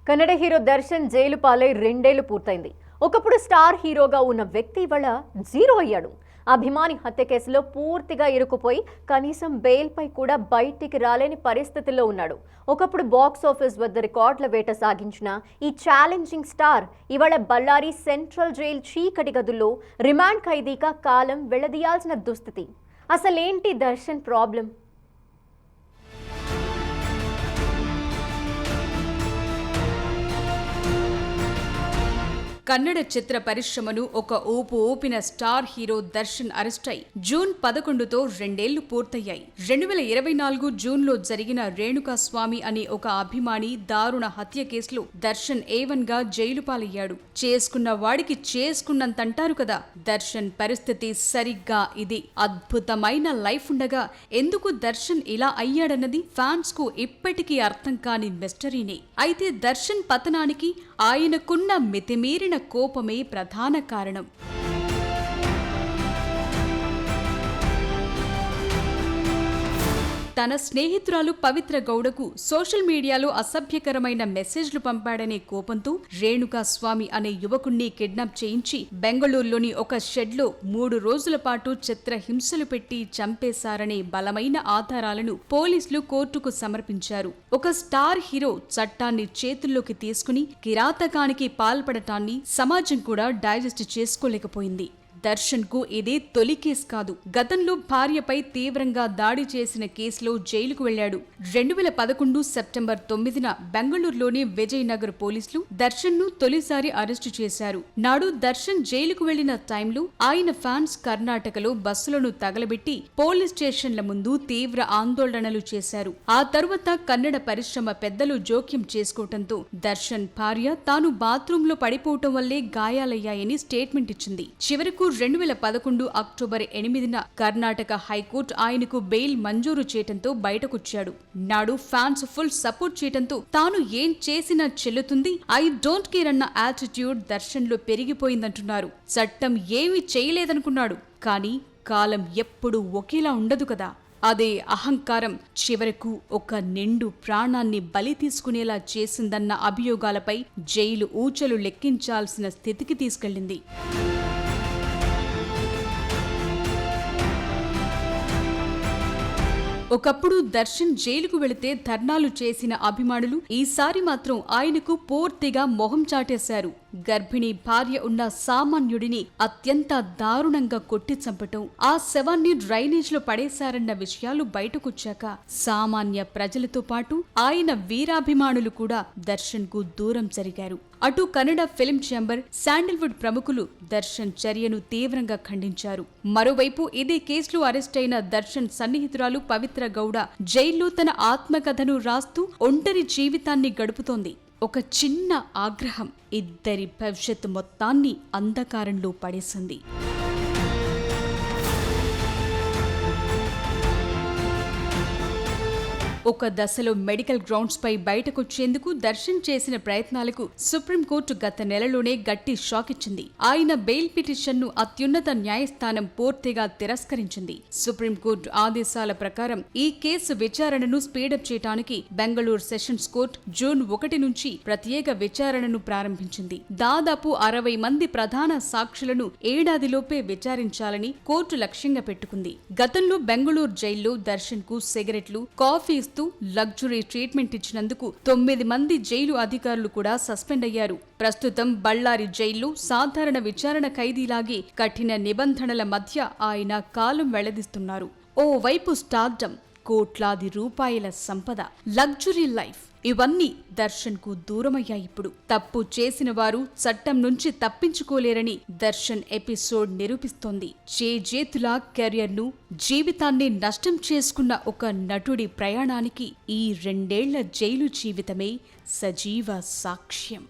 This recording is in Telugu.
కన్నడ హీరో దర్శన్ జైలు పాలై 2 ఏళ్లు పూర్తయింది. ఒకప్పుడు స్టార్ హీరోగా ఉన్న వ్యక్తి ఇవాళ జీరో అయ్యాడు. అభిమాని హత్య కేసులో పూర్తిగా ఇరుక్కుపోయి కనీసం బెయిల్పై కూడా బయటికి రాలేని పరిస్థితుల్లో ఉన్నాడు. ఒకప్పుడు బాక్స్ ఆఫీస్ వద్ద రికార్డుల వేట సాగించిన ఈ ఛాలెంజింగ్ స్టార్ ఇవాళ బళ్ళారి సెంట్రల్ జైల్ చీకటి గదుల్లో రిమాండ్ ఖైదీగా కాలం వెళ్లదీయాల్సిన దుస్థితి. అసలేంటి దర్శన్ ప్రాబ్లం? కన్నడ చిత్ర పరిశ్రమను ఒక ఊపిన స్టార్ హీరో దర్శన్ అరెస్ట్ అయి జూన్ 11తో 2 ఏళ్లు పూర్తయ్యాయి. 2024 జూన్లో జరిగిన రేణుకాస్వామి అనే ఒక అభిమాని దారుణ హత్య కేసులో దర్శన్ A1 గా జైలు పాలయ్యాడు. చేసుకున్న వాడికి చేసుకున్నంతంటారు కదా. దర్శన్ పరిస్థితి సరిగ్గా ఇది. అద్భుతమైన లైఫ్ ఉండగా ఎందుకు దర్శన్ ఇలా అయ్యాడన్నది ఫ్యాన్స్ కు ఇప్పటికీ అర్థం కాని మిస్టరీనే. అయితే దర్శన్ పతనానికి ఆయనకున్న మితిమీరిన కోపమే ప్రధాన కారణం. తన స్నేహితురాలు పవిత్ర గౌడకు సోషల్ మీడియాలో అసభ్యకరమైన మెసేజ్లు పంపాడనే కోపంతో రేణుకాస్వామి అనే యువకుణ్ణి కిడ్నాప్ చేయించి బెంగళూరులోని ఒక షెడ్లో 3 రోజుల పాటు చిత్రహింసలు పెట్టి చంపేశారనే బలమైన ఆధారాలను పోలీసులు కోర్టుకు సమర్పించారు. ఒక స్టార్ హీరో చట్టాన్ని చేతుల్లోకి తీసుకుని కిరాతకానికి పాల్పడటాన్ని సమాజం కూడా డైజెస్ట్ చేసుకోలేకపోయింది. దర్శన్ కు ఇది తొలి కేసు కాదు. గతంలో భార్యపై తీవ్రంగా దాడి చేసిన కేసులో జైలుకు వెళ్లాడు. 2011 సెప్టెంబర్ 9న బెంగళూరులోని విజయనగర్ పోలీసులు దర్శన్ ను తొలిసారి అరెస్టు చేశారు. నాడు దర్శన్ జైలుకు వెళ్లిన టైంలో ఆయన ఫ్యాన్స్ కర్ణాటకలో బస్సులను తగలబెట్టి పోలీస్ స్టేషన్ల ముందు తీవ్ర ఆందోళనలు చేశారు. ఆ తరువాత కన్నడ పరిశ్రమ పెద్దలు జోక్యం చేసుకోవడంతో దర్శన్ భార్య తాను బాత్రూంలో పడిపోవటం వల్లే గాయాలయ్యాయని స్టేట్మెంట్ ఇచ్చింది. చివరకు 2011 అక్టోబర్ 8న కర్ణాటక హైకోర్టు ఆయనకు బెయిల్ మంజూరు చేయడంతో బయటకొచ్చాడు. నాడు ఫ్యాన్స్ ఫుల్ సపోర్ట్ చేయడంతో తాను ఏం చేసినా చెల్లుతుంది, ఐ డోంట్ కేర్ అన్న యాటిట్యూడ్ దర్శన్ లో పెరిగిపోయిందంటున్నారు. చట్టం ఏమీ చేయలేదనుకున్నాడు, కానీ కాలం ఎప్పుడూ ఒకేలా ఉండదు కదా. అదే అహంకారం చివరకు ఒక నిండు ప్రాణాన్ని బలి తీసుకునేలా చేసిందన్న అభియోగాలపై జైలు ఊచలు లెక్కించాల్సిన స్థితికి తీసుకెళ్లింది. ఒకప్పుడు దర్శన్ జైలుకు వెళితే ధర్నాలు చేసిన అభిమానులు ఈసారి మాత్రం ఆయనకు పూర్తిగా మొహం చాటేశారు. గర్భిణీ భార్య ఉన్న సామాన్యుడిని అత్యంత దారుణంగా కొట్టి చంపటం, ఆ శవాన్ని డ్రైనేజ్ లో పడేశారన్న విషయాలు బయటకొచ్చాక సామాన్య ప్రజలతో పాటు ఆయన వీరాభిమానులు కూడా దర్శన్ కు దూరం జరిగారు. అటు కన్నడ ఫిల్మ్ ఛాంబర్, శాండిల్వుడ్ ప్రముఖులు దర్శన్ చర్యను తీవ్రంగా ఖండించారు. మరోవైపు ఇదే కేసులో అరెస్ట్ అయిన దర్శన్ సన్నిహితురాలు పవిత్ర గౌడ జైల్లో తన ఆత్మకథను రాస్తూ ఒంటరి జీవితాన్ని గడుపుతోంది. ఒక చిన్న ఆగ్రహం ఇద్దరి భవిష్యత్తు మొత్తాన్ని అంధకారంలో పడేసింది. ఒక దశలో మెడికల్ గ్రౌండ్స్ పై బయటకొచ్చేందుకు దర్శన్ చేసిన ప్రయత్నాలకు సుప్రీంకోర్టు గత నెలలోనే గట్టి షాక్ ఇచ్చింది. ఆయన బెయిల్ పిటిషన్ ను అత్యున్నత న్యాయస్థానం పూర్తిగా తిరస్కరించింది. సుప్రీంకోర్టు ఆదేశాల ప్రకారం ఈ కేసు విచారణను స్పీడప్ చేయడానికి బెంగళూరు సెషన్స్ కోర్టు జూన్ 1 నుంచి ప్రత్యేక విచారణను ప్రారంభించింది. దాదాపు 60 మంది ప్రధాన సాక్షులను ఏడాదిలోపే విచారించాలని కోర్టు లక్ష్యంగా పెట్టుకుంది. గతంలో బెంగళూరు జైల్లో దర్శన్ కు సిగరెట్లు, కాఫీ లగ్జరీ ట్రీట్మెంట్ ఇచ్చినందుకు 9 మంది జైలు అధికారులు కూడా సస్పెండ్ అయ్యారు. ప్రస్తుతం బళ్ళారి జైల్లో సాధారణ విచారణ ఖైదీలాగే కఠిన నిబంధనల మధ్య ఆయన కాలం వెళ్లదీస్తున్నారు. ఓవైపు స్టార్డమ్, కోట్లాది రూపాయల సంపద, లగ్జరీ లైఫ్, ఇవన్నీ దర్శన్ కు దూరమయ్యాయి. ఇప్పుడు తప్పు చేసిన వారు చట్టం నుంచి తప్పించుకోలేరని దర్శన్ ఎపిసోడ్ నిరూపిస్తోంది. చేజేతులా కెరియర్ ను, జీవితాన్ని నష్టం చేసుకున్న ఒక నటుడి ప్రయాణానికి ఈ 2 ఏళ్ల జైలు జీవితమే సజీవ సాక్ష్యం.